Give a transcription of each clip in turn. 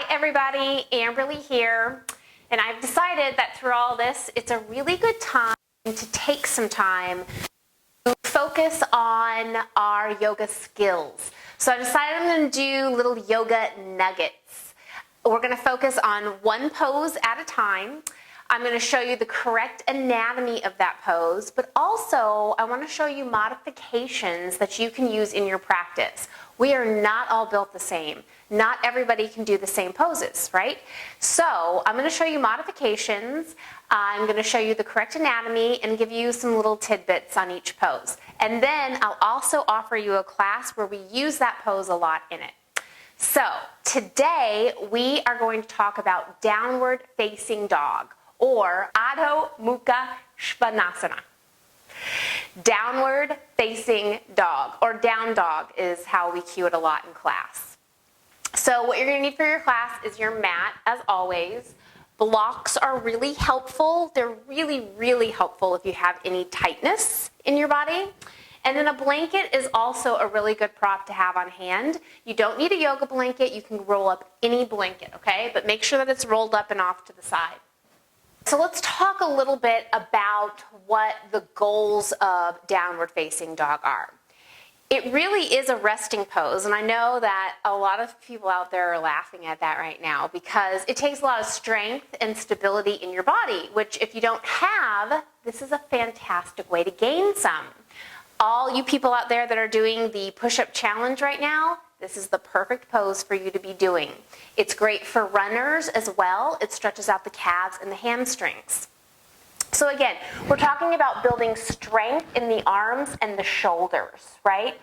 everybody, Amberly here, and I've decided that through all this, it's a really good time to take some time to focus on our yoga skills. So I decided I'm going to do little yoga nuggets. We're going to focus on one pose at a time. I'm going to show you the correct anatomy of that pose, but also I want to show you modifications that you can use in your practice. We are not all built the same. Not everybody can do the same poses, right? So I'm going to show you modifications. I'm going to show you the correct anatomy and give you some little tidbits on each pose. And then I'll also offer you a class where we use that pose a lot in it. So today we are going to talk about downward facing dog, or Adho Mukha Svanasana. Downward facing dog, or down dog is how we cue it a lot in class. So what you're going to need for your class is your mat, as always. Blocks are really helpful. They're really, really helpful if you have any tightness in your body. And then a blanket is also a really good prop to have on hand. You don't need a yoga blanket. You can roll up any blanket, okay? But make sure that it's rolled up and off to the side. So let's talk a little bit about what the goals of downward facing dog are. It really is a resting pose, and I know that a lot of people out there are laughing at that right now because it takes a lot of strength and stability in your body, which if you don't have, this is a fantastic way to gain some. All you people out there that are doing the push-up challenge right now, this is the perfect pose for you to be doing. It's great for runners as well. It stretches out the calves and the hamstrings. So again, we're talking about building strength in the arms and the shoulders, right?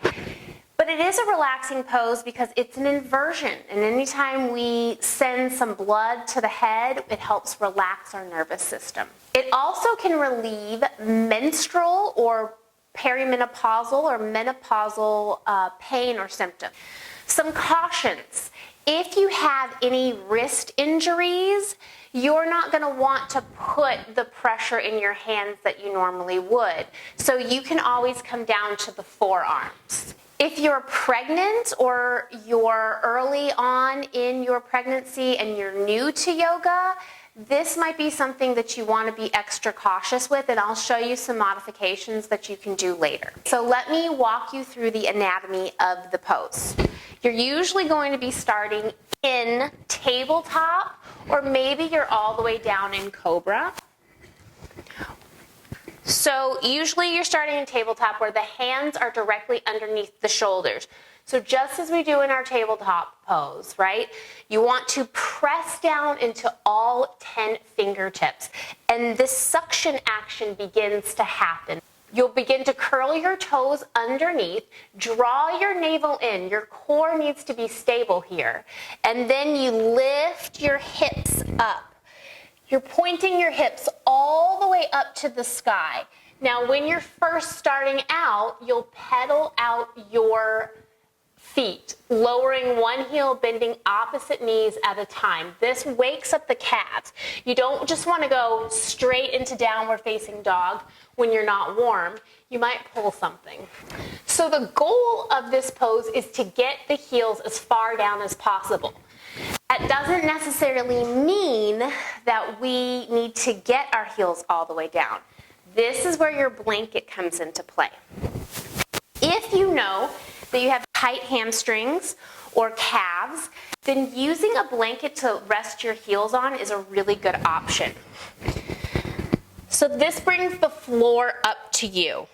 But it is a relaxing pose because it's an inversion. And anytime we send some blood to the head, it helps relax our nervous system. It also can relieve menstrual or perimenopausal or menopausal pain or symptom. Some cautions. If you have any wrist injuries, you're not going to want to put the pressure in your hands that you normally would. So you can always come down to the forearms. If you're pregnant or you're early on in your pregnancy and you're new to yoga, this might be something that you want to be extra cautious with, and I'll show you some modifications that you can do later. So let me walk you through the anatomy of the pose. You're usually going to be starting in tabletop, or maybe you're all the way down in cobra. So usually you're starting in tabletop where the hands are directly underneath the shoulders. So just as we do in our tabletop pose, right? You want to press down into all 10 fingertips. And this suction action begins to happen. You'll begin to curl your toes underneath, draw your navel in. Your core needs to be stable here. And then you lift your hips up. You're pointing your hips all the way up to the sky. Now, when you're first starting out, you'll pedal out your feet, lowering one heel, bending opposite knees at a time. This wakes up the calves. You don't just want to go straight into downward facing dog when you're not warm. You might pull something. So the goal of this pose is to get the heels as far down as possible. That doesn't necessarily mean that we need to get our heels all the way down. This is where your blanket comes into play. If you know that you have tight hamstrings or calves, then using a blanket to rest your heels on is a really good option. So this brings the floor up to you.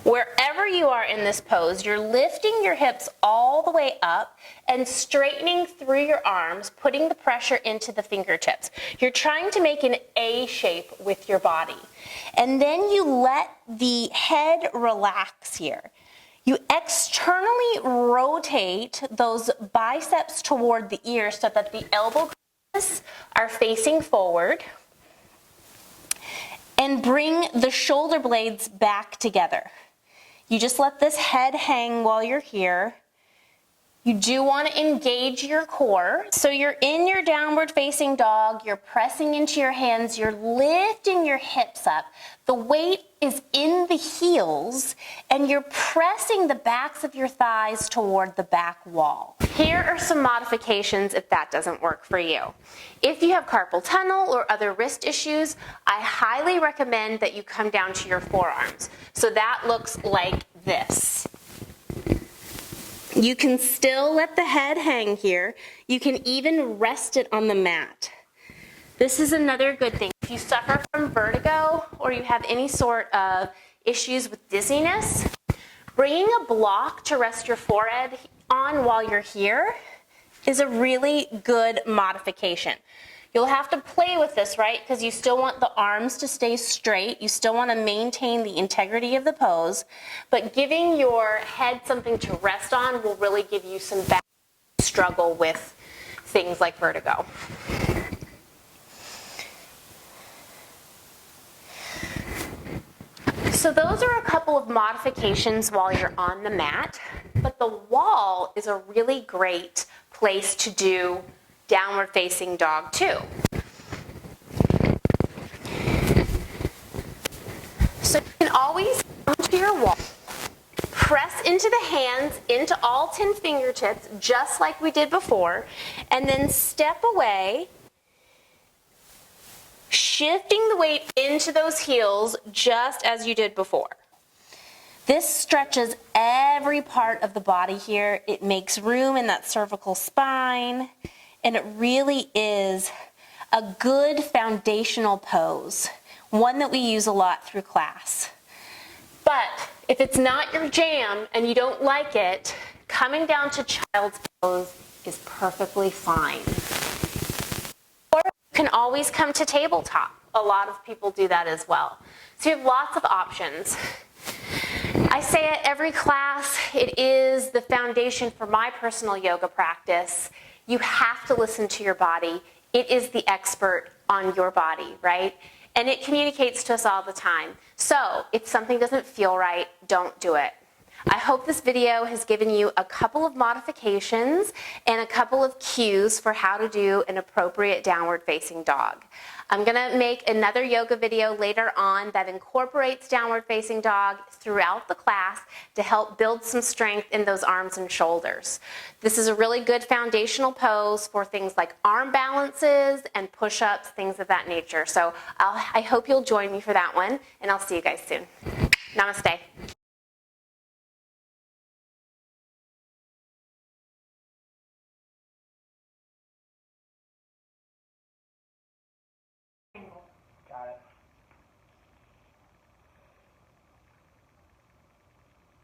Wherever you are in this pose, you're lifting your hips all the way up and straightening through your arms, putting the pressure into the fingertips. You're trying to make an A shape with your body. And then you let the head relax here. You externally rotate those biceps toward the ear so that the elbow creases are facing forward. And bring the shoulder blades back together. You just let this head hang while you're here. You do want to engage your core. So you're in your downward facing dog, you're pressing into your hands, you're lifting your hips up. The weight is in the heels and you're pressing the backs of your thighs toward the back wall. Here are some modifications if that doesn't work for you. If you have carpal tunnel or other wrist issues, I highly recommend that you come down to your forearms. So that looks like this. You can still let the head hang here. You can even rest it on the mat. This is another good thing. If you suffer from vertigo or you have any sort of issues with dizziness, bringing a block to rest your forehead on while you're here is a really good modification. You'll have to play with this, right? Because you still want the arms to stay straight. You still want to maintain the integrity of the pose. But giving your head something to rest on will really give you some back struggle with things like vertigo. So those are a couple of modifications while you're on the mat. But the wall is a really great place to do downward facing dog too. So you can always come to your wall, press into the hands, into all 10 fingertips, just like we did before, and then step away, shifting the weight into those heels just as you did before. This stretches every part of the body here. It makes room in that cervical spine. And it really is a good foundational pose, one that we use a lot through class. But if it's not your jam and you don't like it, coming down to child's pose is perfectly fine. Or you can always come to tabletop. A lot of people do that as well. So you have lots of options. I say at every class, it is the foundation for my personal yoga practice. You have to listen to your body. It is the expert on your body, right? And it communicates to us all the time. So if something doesn't feel right, don't do it. I hope this video has given you a couple of modifications and a couple of cues for how to do an appropriate downward facing dog. I'm gonna make another yoga video later on that incorporates downward facing dog throughout the class to help build some strength in those arms and shoulders. This is a really good foundational pose for things like arm balances and push-ups, things of that nature. So I hope you'll join me for that one, and I'll see you guys soon. Namaste.